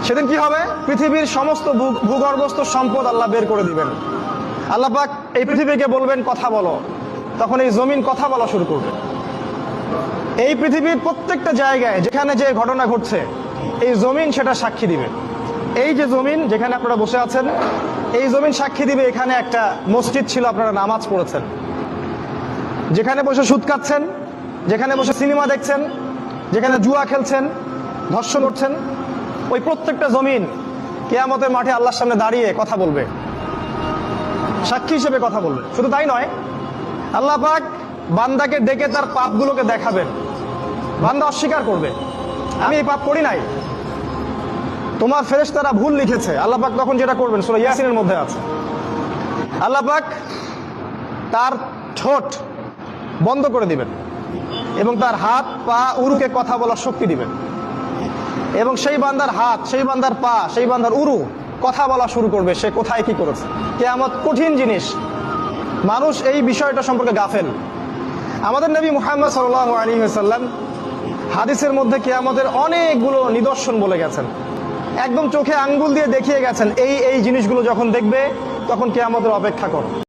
সেদিন কি হবে? পৃথিবীর সমস্ত ভূগর্ভস্থ সম্পদ আল্লাহ বের করে দিবেন। আল্লাহ পাক এই পৃথিবীকে বলবেন কথা বলো, তখন এই জমিন কথা বলা শুরু করবে। এই পৃথিবীর প্রত্যেকটা জায়গায় যেখানে যে ঘটনা ঘটছে এই জমিন সেটা সাক্ষী দিবে। এই যে জমিন যেখানে আপনারা বসে আছেন, এই জমিন সাক্ষী দিবে এখানে একটা মসজিদ ছিল, আপনারা নামাজ পড়েছেন। যেখানে বসে সুদ খাচ্ছেন, যেখানে বসে সিনেমা দেখছেন, যেখানে জুয়া খেলছেন, ধর্ষণ করছেন, ওই প্রত্যেকটা জমিন কিয়ামতের মাঠে আল্লাহর সামনে দাঁড়িয়ে কথা বলবে, সাক্ষী হিসেবে কথা বলবে। শুধু তাই নয়, আল্লাহ পাক বান্দাকে ডেকে তার পাপগুলোকে দেখাবেন। বান্দা অস্বীকার করবে, আমি এই পাপ করি নাই, তোমার ফেরেশতারা ভুল লিখেছে। আল্লাহ পাক তখন যেটা করবেন সূরা ইয়াসিনের মধ্যে আছে, আল্লাহ পাক তার ঠোঁট বন্ধ করে দিবেন এবং তার হাত পা উরুকে কথা বলার শক্তি দিবেন, এবং সেই বান্দার হাত, সেই বান্দার পা, সেই বান্দার উরু কথা বলা শুরু করবে সে কোথায় কি করেছে। কিয়ামত কঠিন জিনিস, মানুষ এই বিষয়টা সম্পর্কে গাফেল। আমাদের নবী মুহাম্মদ সাল্লাল্লাহু আলাইহি ওয়াসাল্লাম হাদিসের মধ্যে কিয়ামতের অনেকগুলো নিদর্শন বলে গেছেন, একদম চোখে আঙ্গুল দিয়ে দেখিয়ে গেছেন, এই এই জিনিসগুলো যখন দেখবে তখন কিয়ামতের অপেক্ষা করো।